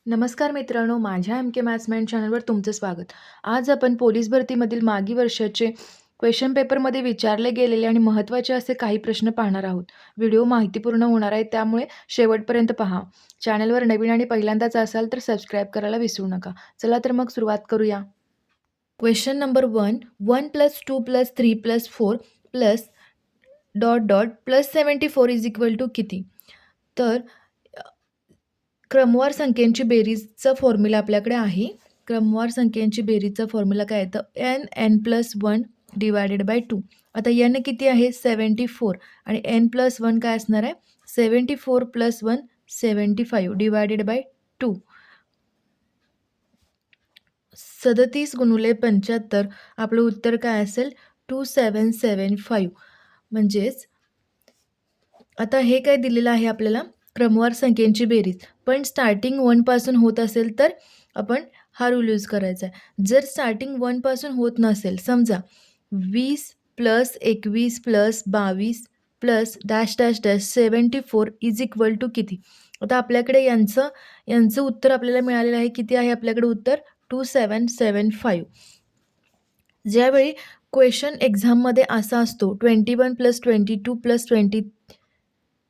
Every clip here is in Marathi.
नमस्कार मित्रांनो, माझ्या एम के मॅथ्समॅन चॅनलवर तुमचं स्वागत. आज आपण पोलीस भरतीमधील मागील वर्षाचे क्वेश्चन पेपरमध्ये विचारले गेलेले आणि महत्त्वाचे असे काही प्रश्न पाहणार आहोत. व्हिडिओ माहितीपूर्ण होणार आहे, त्यामुळे शेवटपर्यंत पहा. चॅनलवर नवीन आणि पहिल्यांदाच असाल तर सबस्क्राईब करायला विसरू नका. चला तर मग सुरुवात करूया. Question number 1. 1 + 2 + 3 + 4 + dot dot +74 is equal to किती? तर क्रमवार संख्यांची बेरीजचा फॉर्म्युला आपल्याकडे आहे. क्रमवार संख्यांची बेरीजचा फॉर्म्युला काय येतं? n+1 divided by 2. आता n किती आहे? 74 आणि n+1 काय असणार आहे? 74 + 1 75 डिवायडेड बाय 2. 37 × 75 आपलं उत्तर काय असेल? 2775. म्हणजेच आता हे काय दिलेलं आहे आपल्याला? क्रमवार संख्यांची बेरीज. पण स्टार्टिंग 1 पासून होत असेल तर आपण हा रूल यूज करायचा आहे. जर स्टार्टिंग 1 पासून होत नसेल, समजा 20 + 21 + 22 + dash dash dash 74 is equal to किती? आता आपल्याकडे यांचं उत्तर आपल्याला मिळालेलं आहे. किती आहे आपल्याकडे उत्तर? 2775. ज्यावेळी क्वेश्चन एक्झाममध्ये असा असतो 21 + 22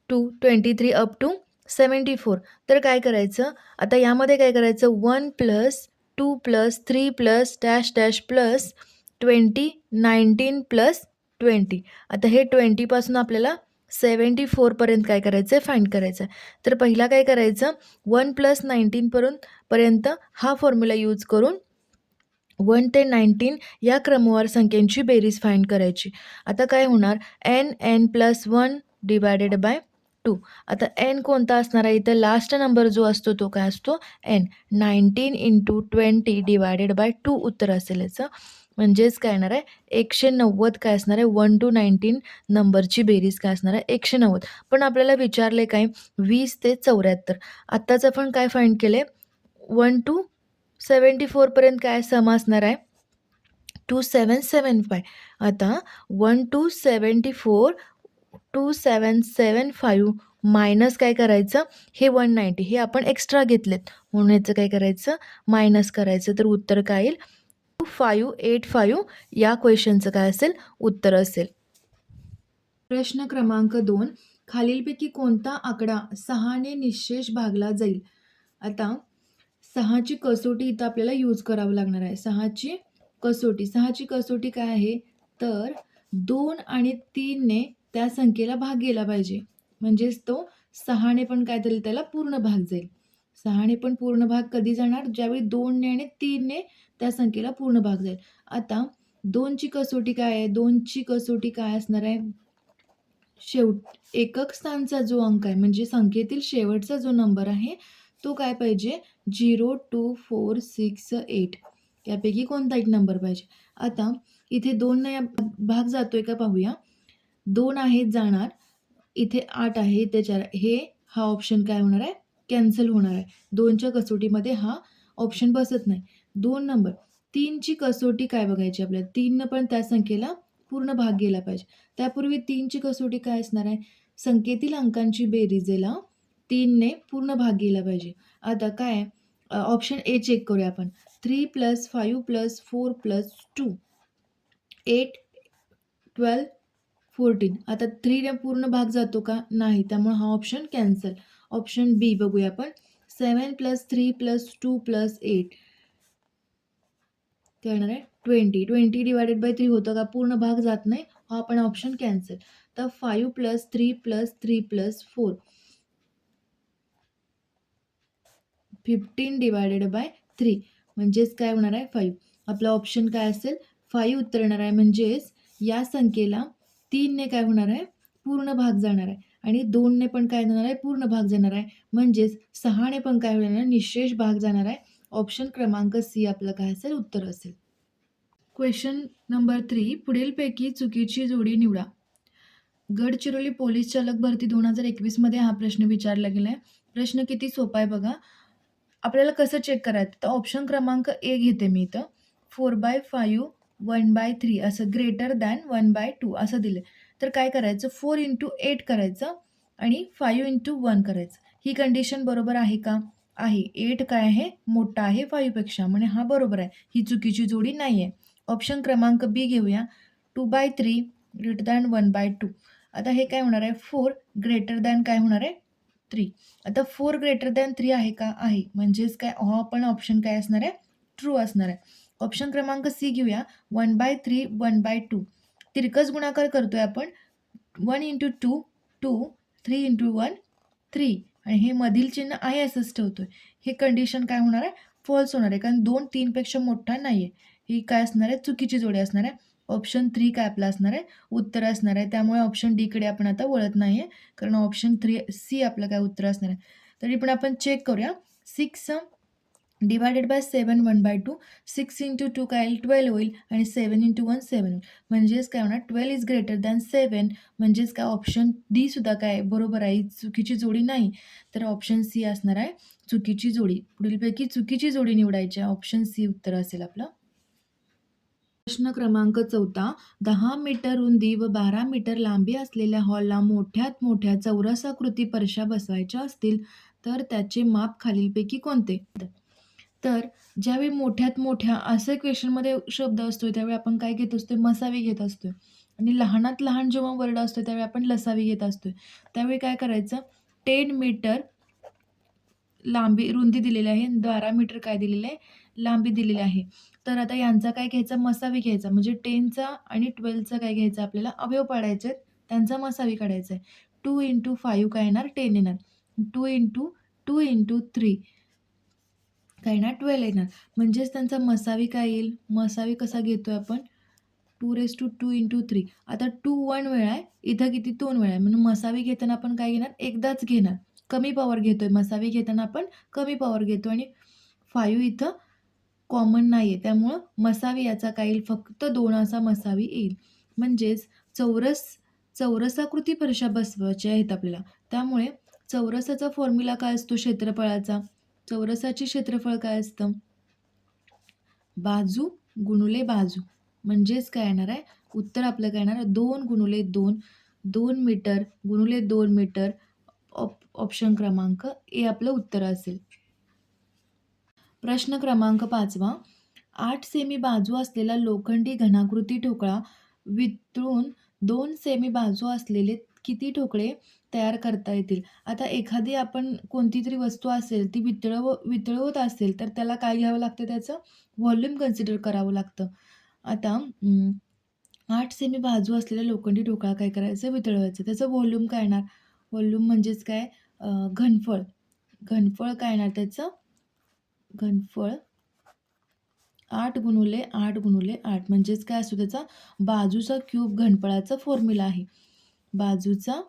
+ 23 अप टू 74. तर काय करायचं? आता यामध्ये काय करायचं? 1 + 2 + 3 + डॅश डॅश + 20 19 + 20. आता हे 20 पासून आपल्याला 74 पर्यंत काय करायचं आहे? फाइंड करायचं आहे. तर पहिला काय करायचं? 1 + 19 पर्यंत हा फॉर्म्युला यूज करून 1 ते 19 या क्रमवार संख्यांची बेरीज फाइंड करायची. आता काय होणार? n+1 divided by 2. आता n कोणता असणार आहे? इथं लास्ट नंबर जो असतो तो काय असतो? n. 19 × 20 डिवायडेड बाय 2 उत्तर असेल याचं. म्हणजेच काय येणार आहे? 190 काय असणार आहे? 1 to 19 नंबरची बेरीज काय असणार आहे? 190. पण आपल्याला विचारले काय? 20 ते 74. आत्ताच आपण काय फाइंड केले? 1 to 74 पर्यंत काय सम असणार आहे? 2775. आता 1 to 74 2775 मायनस काय करायचं? हे 190 हे आपण एक्स्ट्रा घेतलेत म्हणून याचं काय करायचं? मायनस करायचं. तर उत्तर काय येईल? 2585 या क्वेश्चनचं काय असेल? उत्तर असेल. प्रश्न क्रमांक 2. खालीलपैकी कोणता आकडा 6 ने निःशेष भागला जाईल? आता 6ची कसोटी इथं आपल्याला यूज करावं लागणार आहे. 6ची कसोटी काय आहे? तर 2 आणि 3 ने त्या संख्येला भाग गेला पाहिजे. म्हणजेच तो 6 ने पण काय देईल त्याला? पूर्ण भाग जाईल. 6 ने पण पूर्ण भाग कधी जाणार? ज्यावेळी 2 ने आणि 3 ने त्या संख्येला पूर्ण भाग जाईल. आता 2ची कसोटी काय आहे? 2ची कसोटी काय असणार आहे? एकक स्थानचा जो अंक आहे म्हणजे संख्येतील शेवटचा जो नंबर आहे तो काय पाहिजे? 0 2 4 6 8 यापैकी कोणता एक नंबर पाहिजे. आता इथे 2 ने भाग जातोय का पाहूया. 2 आहेत जाणार, इथे 8 आहे, इथे 4 हा ऑप्शन काय होणार आहे? कॅन्सल होणार आहे. 2च्या कसोटीमध्ये हा ऑप्शन बसत नाही. 2 नंबर 3ची कसोटी काय बघायची आपल्याला? 3 पण त्या संख्येला पूर्ण भाग गेला पाहिजे. त्यापूर्वी 3ची कसोटी काय असणार आहे? संख्येतील अंकांची बेरीजेला 3 ने पूर्ण भाग गेला पाहिजे. आता काय ऑप्शन ए चेक करूया आपण. 3 + 5 + 4 + 2 8 12 14. आता 3 ने पूर्ण भाग जातो का? नाही. त्यामुळे हा ऑप्शन कॅन्सल. ऑप्शन बी बघूया आपण. 7 + 3 + 2 + 8 काय येणार आहे? 20. 20 डिवायडेड बाय 3 होतं का? पूर्ण भाग जात नाही. हा पण ऑप्शन कॅन्सल. तर 5 + 3 + 3 + 4 15 डिवायडेड बाय 3 म्हणजेच काय होणार आहे? 5. आपला ऑप्शन काय असेल? 5 उत्तर येणार आहे. म्हणजेच या संख्येला 3 ने काय होणार आहे? पूर्ण भाग जाणार आहे आणि 2 ने पण काय जाणार आहे? पूर्ण भाग जाणार आहे. म्हणजेच 6 ने पण काय होणार आहे? निःशेष भाग जाणार आहे. ऑप्शन क्रमांक सी आपलं काय असेल? उत्तर असेल. Question number 3. पुढीलपैकी चुकीची जोडी निवडा. गडचिरोली पोलीस चालक भरती 2021 मध्ये हा प्रश्न विचारला गेला आहे. प्रश्न किती सोपा आहे बघा. आपल्याला कसं चेक करायचं? तर ऑप्शन क्रमांक ए घेते मी इथं. 4/5 1/3 असं ग्रेटर दॅन 1/2 असं दिलं. तर काय करायचं? 4 × 8 करायचं आणि 5 × 1 करायचं. ही कंडिशन बरोबर आहे का? आहे. 8 काय आहे? मोठा आहे 5 पेक्षा. म्हणजे हा बरोबर आहे. ही चुकीची जोडी नाही आहे. ऑप्शन क्रमांक बी घेऊया. 2/3 ग्रेटर दॅन 1/2. आता हे काय होणार आहे? 4 ग्रेटर दॅन काय होणार आहे? 3. आता 4 ग्रेटर दॅन 3 आहे का? आहे. म्हणजेच काय हा पण ऑप्शन काय असणार आहे? ट्रू असणार आहे. ऑप्शन क्रमांक सी घेऊया. 1/3 1/2. तिरकस गुणाकार करतोय आपण. 1 × 2 2, 3 × 1 3 आणि हे मधील चिन्ह आहे असंच ठेवतोय. हे कंडिशन काय होणार आहे? फॉल्स होणार आहे. कारण 2 3 पेक्षा मोठा नाहीये. ही काय असणार आहे? चुकीची जोडी असणार आहे. ऑप्शन 3 काय आपला असणार आहे? उत्तर असणार आहे. त्यामुळे ऑप्शन डीकडे आपण आता वळत नाहीये. कारण ऑप्शन 3 सी आपलं काय उत्तर असणार आहे. तरी पण आपण चेक करूया. 6 डिवायडेड बाय 7 1/2. 6 × 2 काय येईल? 12 होईल आणि 7 × 1 7 होईल. म्हणजेच काय होणार? 12 इज ग्रेटर दॅन 7. म्हणजेच काय ऑप्शन डी सुद्धा काय बरोबर आहे. चुकीची जोडी नाही. तर ऑप्शन सी असणार आहे चुकीची जोडी. पुढीलपैकी चुकीची जोडी निवडायची. ऑप्शन सी उत्तर असेल आपलं. प्रश्न क्रमांक 14. 10 मीटर रुंदी व 12 मीटर लांबी असलेल्या हॉलला मोठ्यात मोठ्या चौरसाकृती फरशा बसवायच्या असतील तर त्याचे माप खालीलपैकी कोणते? तर ज्यावेळी मोठ्यात मोठ्या असं क्वेश्चनमध्ये शब्द असतो त्यावेळी आपण काय घेत असतो? मसावी घेत असतो आणि लहानात लहान जेव्हा वर्ड असतो त्यावेळी आपण लसावी घेत असतो. त्यावेळी काय करायचं? 10 मीटर लांबी रुंदी दिलेली आहे, 12 मीटर काय दिलेलं आहे? लांबी दिलेली आहे. तर आता यांचा काय घ्यायचा? मसावी घ्यायचा. म्हणजे 10चा आणि 12चा काय घ्यायचा आपल्याला? अवयव पाडायचे आहेत. त्यांचा मसावी काढायचा आहे. 2 × 5 काय येणार? 10 येणार. 2 × 2 × 3 काय येणार? 12 येणार. म्हणजेच त्यांचा मसावी काय येईल? मसावी कसा घेतोय आपण? 2⁻²2 × 3. आता 2 1 वेळा आहे. इथं किती? 2 वेळा आहे. म्हणून मसावी घेताना आपण काय घेणार? एकदाच घेणार. कमी पॉवर घेतोय. मसावी घेताना आपण कमी पॉवर घेतो आणि 5 इथं कॉमन नाही आहे. त्यामुळं मसावी याचा काय येईल? फक्त 2 असा मसावी येईल. म्हणजेच चौरसाकृती फरशा बसवायच्या आहेत आपल्याला. त्यामुळे चौरसाचा फॉर्म्युला काय असतो क्षेत्रफळाचा? चौरसाचे क्षेत्रफळ काय असतं? बाजू गुणुले बाजू. म्हणजेच काय येणार आहे? उत्तर आपलं काय येणार आहे? 2 × 2 2 मीटर गुणुले 2 मीटर. ऑप्शन क्रमांक ए आपलं उत्तर असेल. प्रश्न क्रमांक 5. 8 सेमी बाजू असलेला लोखंडी घनाकृती ठोकळा वितळून 2 सेमी बाजू असलेले किती ठोकळे तयार करता येतील? आता एखादी आपण कोणती तरी वस्तू असेल ती वितळवत असेल तर त्याला काय घ्यावं लागतं? त्याचं व्हॉल्यूम कन्सिडर करावं लागतं. आता 8 सेमी बाजू असलेला लोखंडी ठोकळा काय करायचं? वितळवायचं. त्याचं व्हॉल्यूम काय येणार? व्हॉल्यूम म्हणजेच काय? घनफळ. घनफळ काय येणार त्याचं? घनफळ 8 × 8 × 8 म्हणजेच काय असतो त्याचा? बाजूचा क्यूब घनफळाचा फॉर्म्युला आहे. बाजूचा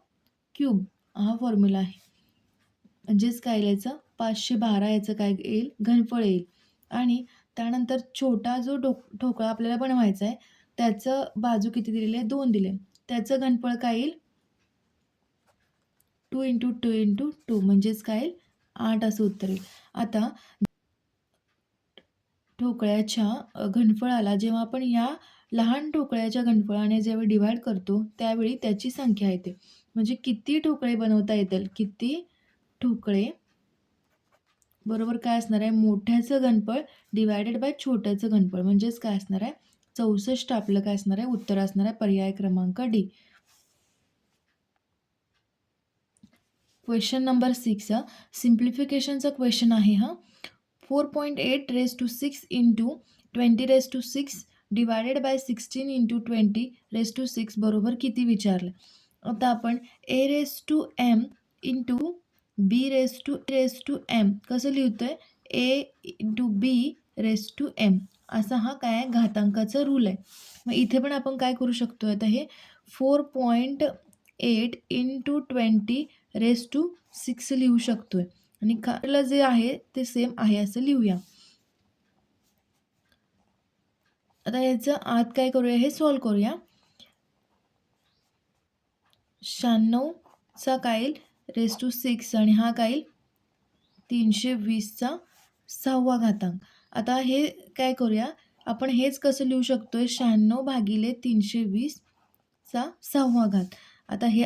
क्यूब हा फॉर्म्युला आहे. म्हणजेच काय लिहायचं? 512 याचं काय येईल? घनफळ येईल. आणि त्यानंतर छोटा जो ठोकळा आपल्याला बनवायचा आहे त्याचं बाजू किती दिलेली आहे? 2 दिले. त्याचं घनफळ काय येईल? 2 × 2 × 2 म्हणजेच काय येईल? 8 असं उत्तर येईल. आता ठोकळ्याच्या घनफळाला जेव्हा आपण या लहान ठोकळ्याच्या घनफळाने जेव्हा डिव्हाईड करतो त्यावेळी त्याची संख्या येते. म्हणजे किती ठोकळे बनवता येतील? किती ठोकळे बरोबर काय असणार आहे? मोठ्याचं घनफळ डिवायडेड बाय छोट्याचं घनफळ. म्हणजेच काय असणार आहे? 64 आपलं काय असणार आहे? उत्तर असणार आहे पर्याय क्रमांक डी. Question number 6. सिम्प्लिफिकेशनचा क्वेश्चन आहे हा. 4.8⁶ × 20⁶ डिवायडेड बाय 16 × 20⁶ बरोबर किती विचारलं? आता आपण a⁻m × b⁻m कसं लिहितोय? a × b⁻m असा हा काय आहे? घातांकाचा रूल आहे. मग इथे पण आपण काय करू शकतो? आता हे 4.8 × 20⁶ लिहू शकतोय आणि खाली जे आहे ते सेम आहे असं लिहूया. आता याचं आत काय करूया? हे सॉल्व करूया. 96चा काय येईल? (6) आणि हा काय येईल? 320चा 6वा घातांक. आता हे काय करूया? आपण हेच कसं लिहू शकतोय? 96/320चा 6वा घात. आता हे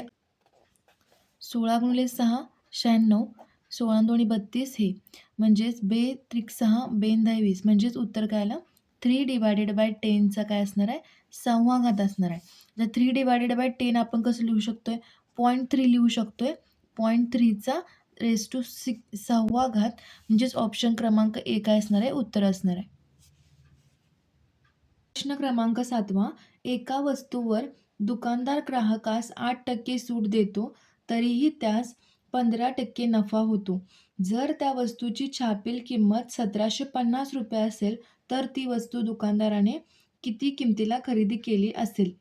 16 × 6 96 16 दोन्ही 32 हे म्हणजेच बे त्रिक 6 बेन 10 20 म्हणजेच उत्तर काय आलं 3/10चा काय असणार आहे 6वा घात असणार आहे. तर 3/10 आपण कसं लिहू शकतोय 0.3 लिहू शकतोय. 0.3चा रेज टू 6वा घात म्हणजेच ऑप्शन क्रमांक ए काय असणार आहे उत्तर असणार आहे. प्रश्न क्रमांक 7 एका वस्तूवर दुकानदार ग्राहकास 8% सूट देतो तरीही त्यास 15% नफा होतो. जर त्या वस्तूची छापील किंमत 1750 रुपये असेल तर ती वस्तू दुकानदाराने किती किमतीला खरेदी केली असेल.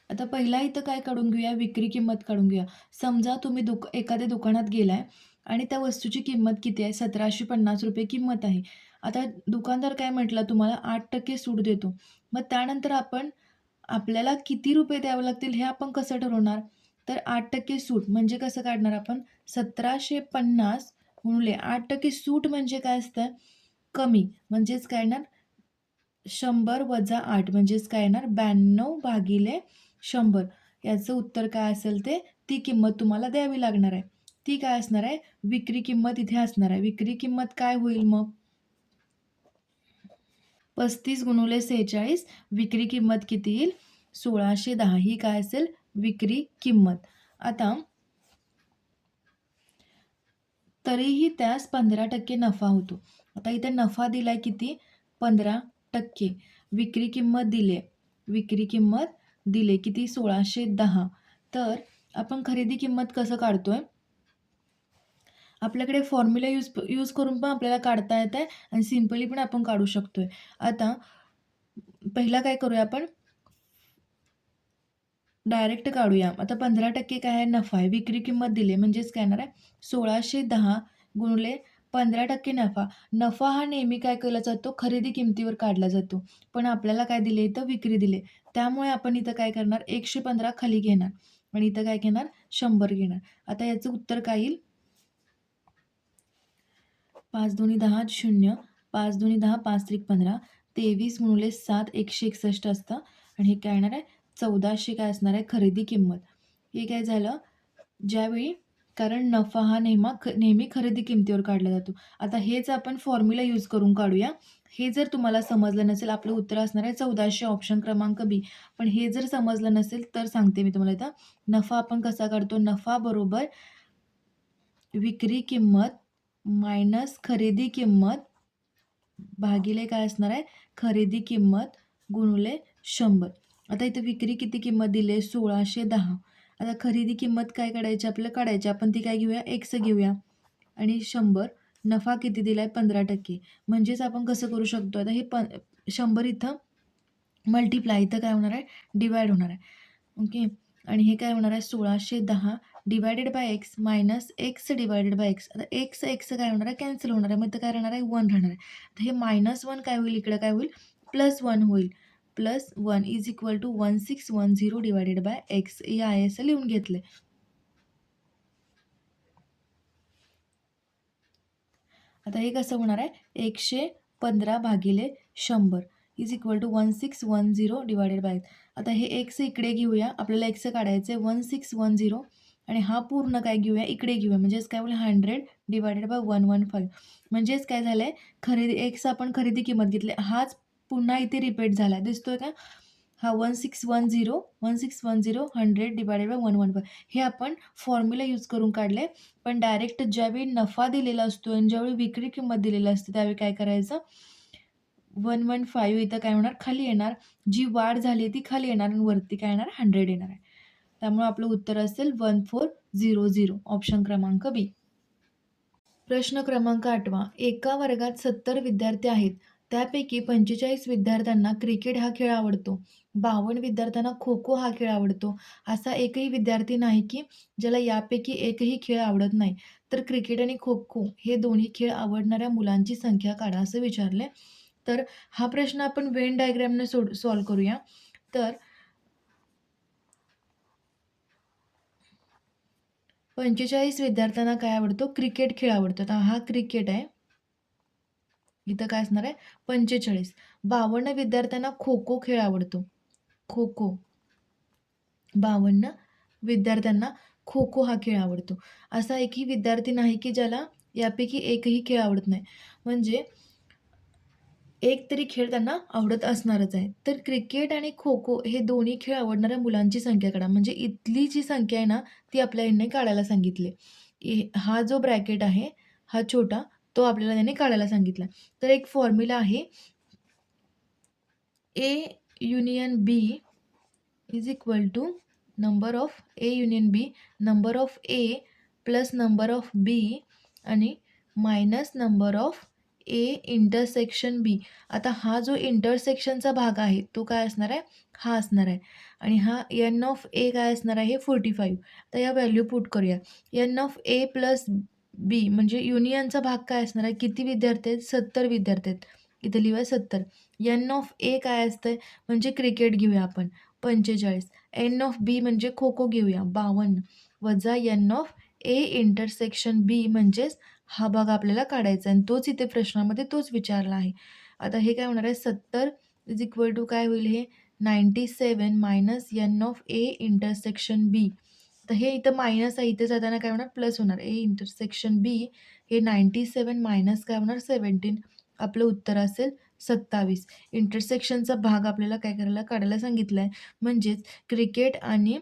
आता पहिला इथं काय काढून घेऊया विक्री किंमत काढून घेऊया. समजा तुम्ही एखाद्या दुकानात गेलाय आणि त्या वस्तूची किंमत किती आहे 1750 रुपये किंमत आहे. आता दुकानदार काय म्हटला तुम्हाला 8% सूट देतो. मग त्यानंतर आपल्याला किती रुपये द्यावे लागतील हे आपण कसं ठरवणार. तर 8% सूट म्हणजे कसं काढणार आपण 1750 गुणिले 8% सूट म्हणजे काय असतं कमी म्हणजेच काय येणार 100 वजा 8 म्हणजेच काय येणार 92/100. याचं उत्तर काय असेल ते ती किंमत तुम्हाला द्यावी लागणार आहे. ती काय असणार आहे विक्री किंमत इथे असणार आहे. विक्री किंमत काय होईल मग 35 गुणिले 46 विक्री किंमत किती येईल 1610 ही काय असेल विक्री किंमत. आता तरीही त्यास 15% नफा होतो. आता इथे नफा दिलाय किती 15%. विक्री किंमत दिले किती 1610. तर आपण खरेदी किंमत कसं काढतोय आपल्याकडे फॉर्म्युला यूज करून पण आपल्याला काढता येत आहे आणि सिम्पली पण आपण काढू शकतोय. आता पहिला काय करूया आपण डायरेक्ट काढूया. आता 15% काय आहे नफा आहे. विक्री किंमत दिली म्हणजेच काय येणार आहे 1610 गुणिले 15% नफा. नफा हा नेहमी काय केला जातो खरेदी किमतीवर काढला जातो. पण आपल्याला काय दिले इथं विक्री दिले. त्यामुळे आपण इथं काय करणार 115 खाली घेणार आणि इथं काय घेणार 100 घेणार. आता याचं उत्तर काय येईल 5 दोन्ही 10 0 5 दोन्ही 10 5 त्रिक 15 23 गुणिले 7 161 असतं आणि हे काय येणार आहे 1400 काय असणार आहे खरेदी किंमत. हे काय झालं ज्यावेळी कारण नफा हा नेहमी खरेदी किमतीवर काढला जातो. आता हेच आपण फॉर्म्युला यूज करून काढूया. हे जर तुम्हाला समजलं नसेल आपलं उत्तर असणार आहे 1400 ऑप्शन क्रमांक बी. पण हे जर समजलं नसेल तर सांगते मी तुम्हाला इथं नफा आपण कसा काढतो नफा बरोबर विक्री किंमत मायनस खरेदी किंमत भागिले काय असणार आहे खरेदी किंमत गुणिले 100. आता इथं विक्री किती किंमत दिली आहे 1610. आता खरेदी किंमत काय काढायची आपल्याला काढायची आपण ती काय घेऊया x घेऊया आणि 100 नफा किती दिला आहे 15%. म्हणजेच आपण कसं करू शकतो आता हे 100 इथं मल्टिप्लाय इथं काय होणार आहे डिवाइड होणार आहे. ओके आणि हे काय होणार आहे 1610 divided by x minus x divided by x. आता एक्स काय होणार आहे कॅन्सल होणार आहे मग इथं काय राहणार आहे 1 राहणार आहे. तर हे -1 काय होईल इकडे काय होईल +1 होईल. +1 is equal to 1610 divided by x हे आहे असं लिहून घेतलं. आता हे कसं होणार आहे 115/100 is equal to 1610 divided by. आता हे एक्स इकडे घेऊया आपल्याला एक्स काढायचं आहे 1610 आणि हा पूर्ण काय घेऊया इकडे घेऊया म्हणजेच काय होईल 100 डिवायडेड बाय 115. म्हणजेच काय झालं आहे खरेदी एक्स आपण खरेदी किंमत घेतली हाच पुन्हा इथे रिपीट झाला दिसतोय का हा 1610 100 डिवायडेड बाय 115 हे आपण फॉर्म्युला यूज करून काढले. पण डायरेक्ट ज्यावेळी नफा दिलेला असतो आणि ज्यावेळी विक्री किंमत दिलेली असते त्यावेळी काय करायचं 115 इथं काय होणार खाली येणार जी वाढ झाली ती खाली येणार आणि वरती काय येणार 100 येणार आहे. त्यामुळे आपलं उत्तर असेल 1400 ऑप्शन क्रमांक बी. प्रश्न क्रमांक 8 एका वर्गात 70 विद्यार्थी आहेत त्यापैकी 45 विद्यार्थ्यांना क्रिकेट हा खेळ आवडतो 52 विद्यार्थ्यांना खो खो हा खेळ आवडतो. असा एकही विद्यार्थी नाही की ज्याला यापैकी एकही खेळ आवडत नाही. तर क्रिकेट आणि खो खो हे दोन्ही खेळ आवडणाऱ्या मुलांची संख्या काढा असं विचारले. तर हा प्रश्न आपण वेन डायग्रॅमने सॉल्व करूया. तर 45 विद्यार्थ्यांना काय आवडतो क्रिकेट खेळ आवडतो. आता हा क्रिकेट आहे इथं काय असणार आहे 45. 52 विद्यार्थ्यांना खो खो खेळ आवडतो खो खो 52 विद्यार्थ्यांना खो खो हा खेळ आवडतो. असा एकही विद्यार्थी नाही की ज्याला यापैकी एकही खेळ आवडत नाही. म्हणजे एक तरी खेळ त्यांना आवडत असणारच आहे. तर क्रिकेट आणि खो-खो हे दोन्ही खेळ आवडणाऱ्या मुलांची संख्या काढा. म्हणजे इथली जी संख्या आहे ना, ती आपल्या ह्यांनी काढायला सांगितली. हा जो ब्रॅकेट आहे, हा छोटा, तो आपल्याला त्याने काढायला सांगितला. तर एक फॉर्म्युला आहे, A union B is equal to number of A union B, number of A plus number of B आणि minus number of A intersection B. आता हा जो इंटरसेक्शनचा भाग आहे तो काय असणार आहे, हा असणार आहे आणि हा एन ऑफ ए काय असणार आहे 45. तर या व्हॅल्यू पुट करूया. एन ऑफ ए प्लस बी म्हणजे युनियनचा भाग काय असणार आहे, किती विद्यार्थी आहेत, 70 विद्यार्थी आहेत. इथे लिहूया 70. एन ऑफ ए काय असतंय म्हणजे क्रिकेट घेऊया आपण 45. एन ऑफ बी म्हणजे खो खो घेऊया 52 वजा एन ऑफ ए इंटरसेक्शन बी म्हणजेच हा भाग आपल्याला काढायचा आहे आणि तोच इथे प्रश्नामध्ये तोच विचारला आहे. आता हे काय होणार आहे 70 इज इक्वल टू काय होईल हे 97 minus N of A intersection B. तर हे इथं मायनस आहे, इथे जाताना काय होणार प्लस होणार. ए इंटरसेक्शन बी हे 97 मायनस काय होणार 17. आपलं उत्तर असेल 27. इंटरसेक्शनचा भाग आपल्याला काय करायला काढायला सांगितलं आहे. म्हणजेच क्रिकेट आणि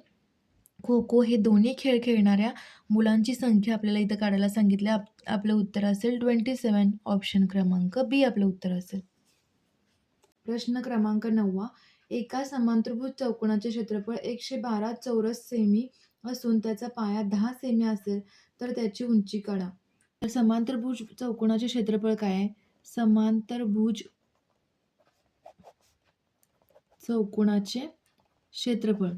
खो-खो हे दोन्ही खेळ खेळणाऱ्या मुलांची संख्या आपल्याला इथं काढायला सांगितली. आपलं उत्तर असेल 27. ऑप्शन क्रमांक बी आपलं उत्तर असेल. प्रश्न क्रमांक 9. एका समांतरभुज चौकोनाचे क्षेत्रफळ 112 चौरस सेमी असून त्याचा पाया 10 सेमी असेल तर त्याची उंची काढा. तर समांतरभुज चौकोनाचे क्षेत्रफळ काय आहे? समांतरभुज चौकोनाचे क्षेत्रफळ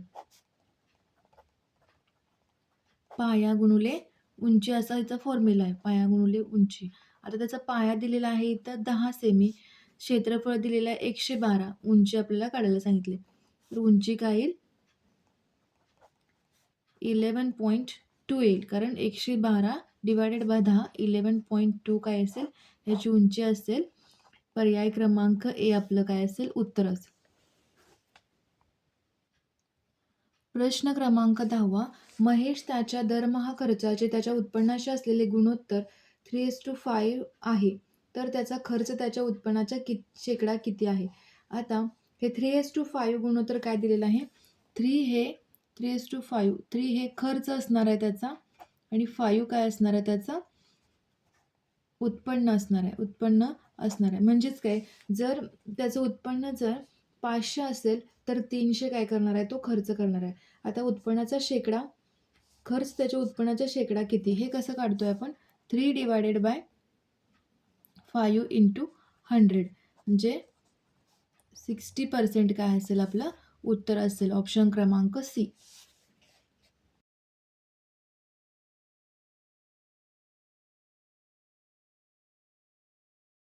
पाया गुणुले उंची असा याचा फॉर्म्युला आहे. पाया गुणुले उंची. आता त्याचा पाया दिलेला आहे इथं 10 सेमी, क्षेत्रफळ दिलेलं आहे 112, उंची आपल्याला काढायला सांगितली. तर उंची काय येईल 11.2 येईल, कारण 112 डिवायडेड बाय 10 11.2 काय असेल याची उंची असेल. पर्याय क्रमांक ए आपलं काय असेल उत्तर असेल. प्रश्न क्रमांक 10. महेश त्याच्या दरमहा खर्चाचे त्याच्या उत्पन्नाशी असलेले गुणोत्तर 3:5 आहे, तर त्याचा खर्च त्याच्या उत्पन्नाच्या शेकडा किती आहे? आता हे 3:5 गुणोत्तर काय दिलेलं आहे? 3 हे 3:5, 3 हे खर्च असणार आहे त्याचा आणि 5 काय असणार आहे त्याचा उत्पन्न असणार आहे. उत्पन्न असणार आहे म्हणजेच काय, जर त्याचं उत्पन्न जर 500 असेल तर 300 काय करणार आहे तो खर्च करणार आहे. आता उत्पन्नाचा शेकडा, खर्च त्याच्या उत्पन्नाचा शेकडा किती हे कसं काढतोय आपण? 3 डिवायडेड बाय 5 इंटू 100 म्हणजे 60% काय असेल आपलं उत्तर असेल. ऑप्शन क्रमांक सी.